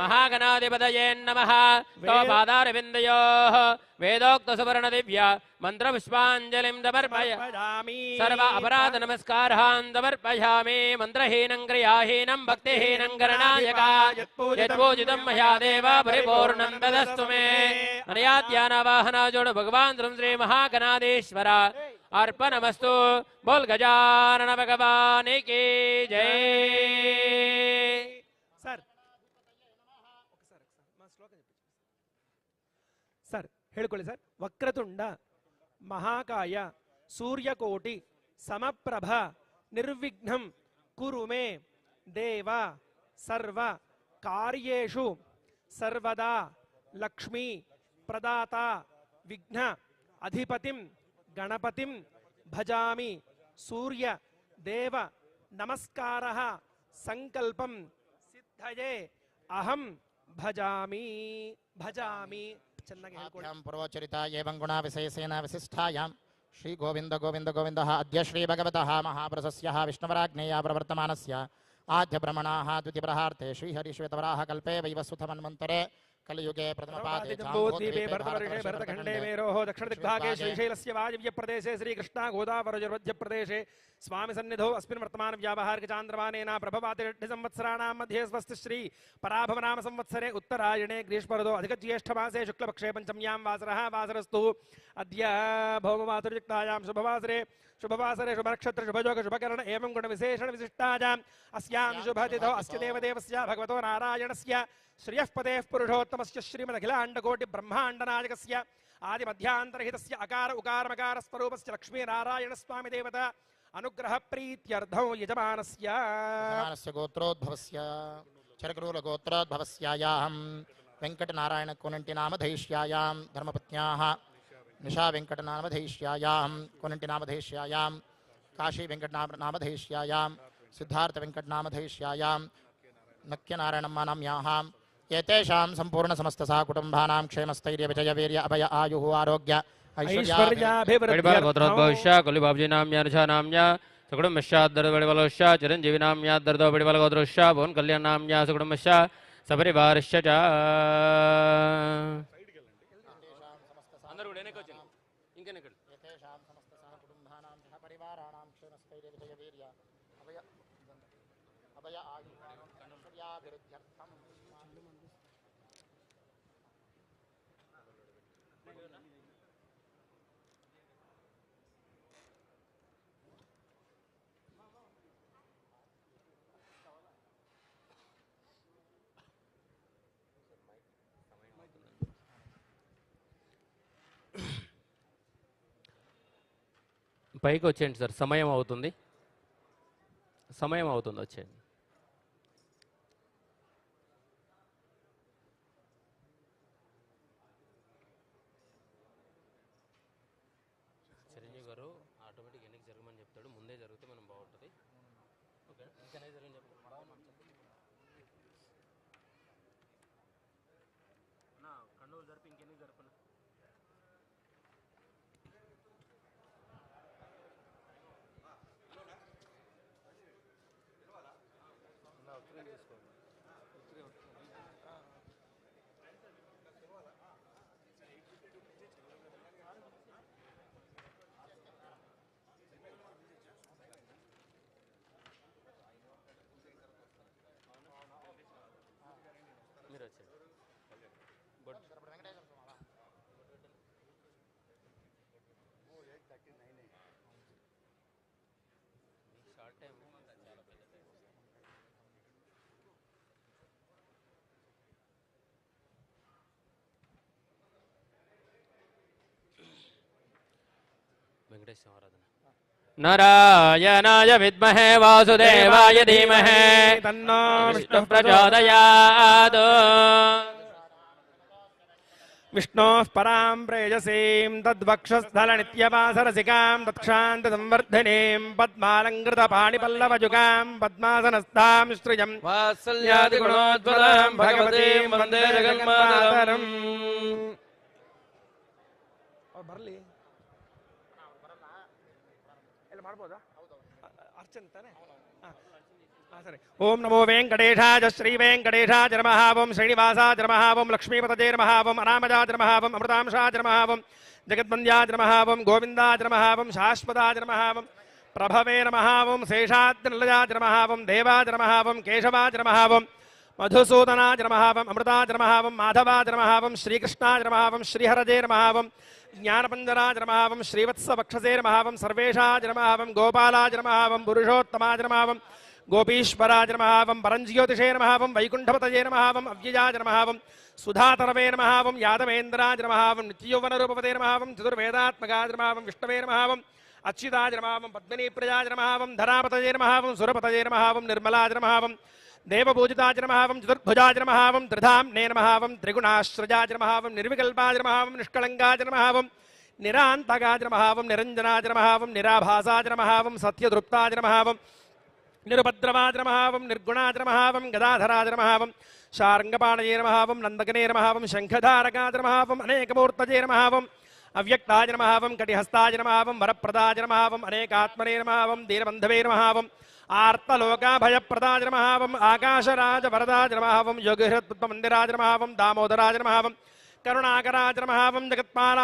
महागणाधिपतये नमः तव पादारविन्दयोः वेदोक्तसुवर्णदिव्य मन्त्रपुष्पाञ्जलिं समर्पयामि सर्व अपराध नमस्कारान् समर्पयामि मन्त्रहीनं क्रियाहीनं भक्तिहीनं गणनायका यत्पूजितं मया देव परिपूर्णं तदस्तु मे अनया ध्यानवाहनाजोड़ भगवान श्री महागणाधीश्वर अर्पणमस्तु बोल गजानन भगवान की जय सर ಹೇಳ್ಕೊಳ್ಳಿ ಸರ್ ವಕ್ರತುಂಡ ಮಹಾಕಾಯ ಸೂರ್ಯಕೋಟಿ ಸಮಪ್ರಭ ನಿರ್ವಿಘ್ನಂ ಕುರು ಮೇ ದೇವ ಸರ್ವ ಕಾರ್ಯೇಷು ಸರ್ವದಾ ಲಕ್ಷ್ಮೀ ಪ್ರದಾತ ವಿಘ್ನ ಅಧಿಪತಿಂ ಗಣಪತಿಂ ಭಜಾಮಿ ಸೂರ್ಯ ದೇವ ನಮಸ್ಕಾರಃ ಸಂಕಲ್ಪಂ ಸಿದ್ಧಯೇ ಅಹಂ ಭಜಾಮಿ ಭಜಾಮಿ पूर्वोच्चरिता एवं गुणा विशेषेण विशिष्टायां श्री गोविंद गोविंद गोविंदः अद्य श्री भगवतः महापुरुषस्य विष्णुवराज्ञया प्रवर्तमानस्य आद्य ब्रह्मणाः द्वितीयप्रहार्थे श्रीहरिश्वेतवराह कल्पे वैवस्वत मन्वन्तरे कलियुगे प्रथमपादे जम्बूद्वीपे भरतवर्षे भरतखण्डे मेरोः दक्षिणदिग्भागे श्रीशैलस्य वायव्यप्रदेशे श्रीकृष्णा गोदावरीमध्यप्रदेशे स्वामी सन्निधौ अस्मिन् वर्तमान व्यावहारिक चान्द्रमानेन प्रभवाति संवत्सराणां मध्ये स्वस्ति श्री पराभवनाम संवत्सरे उत्तरायणे ग्रीष्मऋतौ अधिकज्येष्ठमासे शुक्लपक्षे पंचम्यां वासरः वासरस्तु अद्य भौममातुर्युक्तायां शुभवासरे शुभनक्षत्र शुभयोग शुभकरण एवं गुणविशेषण विशिष्टायाम् अस्यां शुभतिथौ अस्य देवदेवस्य भगवतो नारायणस्य श्रियःपतेः पुरुषोत्तमस्य श्रीमदखिलाण्डकोटि ब्रह्माण्डनायकस्य आदिमध्यान्तरहितस्य अकार उकार मकार स्वरूपस्य लक्ष्मीनारायणस्वामी देवता अनुग्रह प्रीत्यर्थं यजमानस्य गोत्रोद्भवस्य चरकरूल गोत्रोद्भवस्यायां वेंकटनारायण कोनंटी नामधेष्यायां धर्मपत्न्याः निशा वेंकटनामधेष्यायां कोनंटी नामधेष्यायां काशी वेंकटनामधेष्यायां सिद्धार्थ वेंकटनामधेष्यायां नक्यनारायणम्मा नाम्याः एतेषां सम्पूर्ण समस्त सा कुटुम्बानां क्षेमस्थैर्य विजय वीर्य अभय आयुः आरोग्य ऐश्वर्याभिवृद्धिर्भविष्य कुलिबाबजी नाम्या निशा नाम्या सुकुटुम्बश्चाद्दर्दबलिबलोश्च चिरञ्जीवी नाम्या दर्दोबलिबलगोत्रोश्च भुवन कल्याण नाम्या सुकुटुम्बश्च सपरिवारश्च च పైకి వచ్చేయండి సార్ సమయం అవుతుంది వచ్చేయండి చిరంజీవి గారు ఆటోమేటిక్ ఎన్నిక జరగమని చెప్తాడు ముందే జరిగితే మనం బాగుంటుంది ఓకే ఇంకనే జరగని చెప్తాడు నా కండోలు జరిపి ఇంకెన్ని జరపన మీరు వచ్చేది షార్ట్ టైం చాలా పెద్ద టైం వెంకటేశ్వర ఆరాధన नारायणाय विद्महे वासुदेवाय धीमहि तन्नो विष्णुः प्रचोदयात् विष्णोः परां प्रेयसीं तद्वक्षस्थलनित्यवासरसिकां तत्क्षान्तसंवर्धिनीं पद्मालङ्कृतपाणिपल्लवयुगां पद्मासनस्थां श्रियं वात्सल्यादिगुणोद्भुतां भगवतीं वन्दे जगन्मातरम् बरली ಮಾಡ್ಬೋದಾ ಅರ್ಚನೆ ತಾನೆ ఓం నమో వెంకటేశాయ శ్రీ వెంకటేశాయ నమః ఓం శ్రీనివాసాయ నమః ఓం లక్ష్మీపతయే నమః ఓం అనామజాయ నమః ఓం అమృతాంశాయ నమః ఓం జగద్వంద్యాయ నమః ఓం గోవిందాయ నమః ఓం శాశ్వతాయ నమః ఓం ప్రభవే నమః ఓం శేషాద్రినిలయాయ నమః ఓం దేవాయ నమః ఓం కేశవాయ నమః ఓం మధుసూదనాయ నమః ఓం అమృతాయ నమః ఓం మాధవాయ నమః ఓం శ్రీకృష్ణాయ నమః ఓం శ్రీహరజే నమః ఓం జ్ఞానపంజరాయ నమః ఓం శ్రీవత్సవక్షసే నమః ఓం సర్వేషాయ నమః ఓం గోపాలాయ నమః ఓం పురుషోత్తమాయ నమః ఓం గోపీశ్వరాయ నమః ఓం పరంజ్యోతిషే నమః ఓం వైకుంఠపతయే నమః ఓం అవ్యయాయ నమః ఓం సుధాతరవే నమః ఓం యాదవేంద్రాయ నమః ఓం నిత్యయౌవనరూపవతే నమః ఓం చతుర్వేదాత్మకాయ నమః ఓం విష్ణవే నమః ఓం అచ్యుతాయ నమః ఓం పద్మినీప్రియాయ నమః ఓం ధరాపతయే నమః ఓం సురపతయే నమః ఓం నిర్మలాయ నమః ఓం దేవపూజితాయ నమః ఓం చతుర్భుజాయ నమః ఓం త్రిధామ్నే నమః ఓం త్రిగుణాశ్రయాయ నమః ఓం నిర్వికల్పాయ నమః ఓం నిష్కళంకాయ నమః ఓం నిరాంతకాయ నమః ఓం నిరంజనాయ నమః ఓం నిరాభాసాయ నమః ఓం సత్యదృప్తాయ నమః ఓం నిరుపద్రవాయ నమః ఓం నిర్గుణాయ నమః ఓం గదాధరాయ నమః ఓం శార్ంగపాణయే నమః ఓం నందకనే నమః ఓం శంఖధారకాయ నమః ఓం అనేకమూర్తయే నమః ఓం అవ్యక్తాయ నమః ఓం కటిహస్తాయ నమః ఓం వరప్రదాయ నమః ఓం అనేకాత్మనే నమః ఓం దీనబంధవే నమః ఓం ఆర్తలోకాభయప్రదాయ నమః ఓం ఆకాశరాజ వరదాయ నమః ఓం యోగిహృత్పద్మమందిరాయ నమః ఓం దామోదరాయ నమః ఓం కరుణాకరాయ నమః ఓం జగత్పాల